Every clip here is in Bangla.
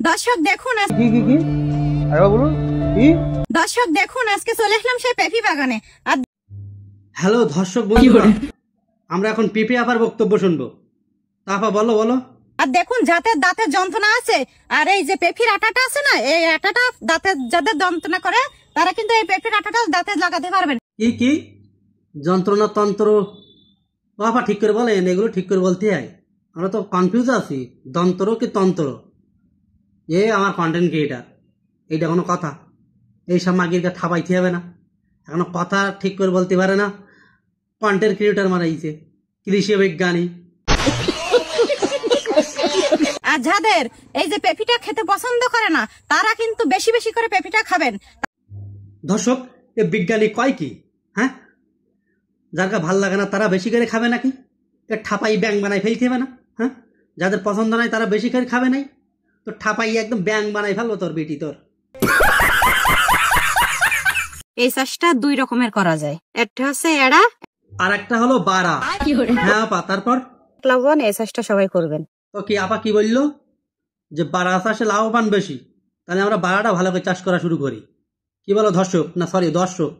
দর্শক দেখুন কি আরে বলুন কি দর্শক দেখুন আজকে চলে আসলাম সেই পেঁপি বাগানে। আর হ্যালো দর্শক বন্ধুরা, আমরা এখন পেঁপে আপার বক্তব্য শুনবো। আপা বলো বলো। আর দেখুন যাদের দাঁতের যন্ত্রণা আছে আর এই যে পেঁপির আটাটা আছে না, এই আটাটা দাঁতের যাদের যন্ত্রণা করে তারা কিন্তু এই পেঁপির আটাটা দাঁতে লাগাতে পারবেন। কি যন্ত্রণা তন্ত্র আপা ঠিক করে বলেন, এগুলো ঠিক করে বলতে হয়। আমরা তো কনফিউজ আছি, যন্ত্র কি তন্ত্র। আমার কন্টেন্ট ক্রিয়েটার, এইটা কোনো কথা? এইসব মাগিরকে থাপাইতে হবে না, এখনো কথা ঠিক করে বলতে পারে না। কন্টেন্ট ক্রিয়েটার মারাইছে, কৃষি বিজ্ঞানী। আর যাদের এই যে পেঁপিটা খেতে পছন্দ করে না তারা কিন্তু বেশি বেশি করে পেঁপিটা খাবেন। দর্শক, এ বিজ্ঞানী কয় কি? হ্যাঁ, যার ভাল লাগে না তারা বেশি করে খাবে নাকি? ঠাপাই ব্যাং বানাই ফেলতে হবে না? হ্যাঁ, যাদের পছন্দ নাই তারা বেশি করে খাবে নাই তো ঠাপাই একদম ব্যাং বানাই ফেলবো তোর বেটি তোর। এই চাষটা দুই রকমের করা যায়, একটা হচ্ছে এড়া আর একটা হলো বাড়া। হ্যাঁ আপা, তারপর লাভবান এই চাষটা সবাই করবেন। তো কি আপা কি বললো যে বাড়া চাষে লাভবান বেশি, তাহলে আমরা বাড়াটা ভালো করে চাষ করা শুরু করি। কি বলো দর্শক? না সরি দর্শক,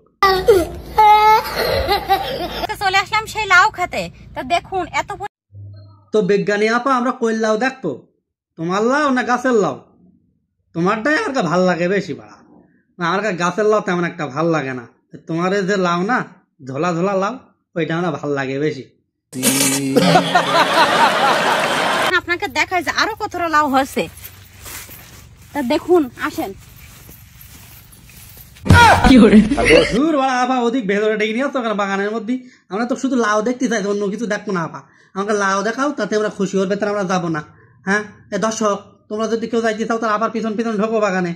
চলে আসলাম সেই লাউ খেতে। তা দেখুন এত তো বিজ্ঞানী আপা আমরা কই লাউ দেখবো? তোমার লাউ না গাছের লাউ? তোমারটাই আমার ভাল লাগে বেশি বাড়া, আমার গাছের লাউ তেমন একটা ভাল লাগে না। তোমার যে লাউ না, ঝোলা ঝোলা লাউ, ওইটা আমার ভাল লাগে বেশি। আপনাকে দেখায় যে আরো কতটা লাউ হয়েছে, তা দেখুন আসেন। ওদিক ভেতরে ডেকে নিয়ে আসতো বাগানের মধ্যে, আমরা তো শুধু লাউ দেখতে চাই, অন্য কিছু দেখবো না আপা। আমাকে লাউ দেখাও, তাতে আমরা খুশি, ওর ভেতরে আমরা যাবো না। হ্যাঁ দর্শক, তোমরা যদি কেউ যাইতে চাও তাহলে আবার পিছন পিছন ঢোকো বাগানে।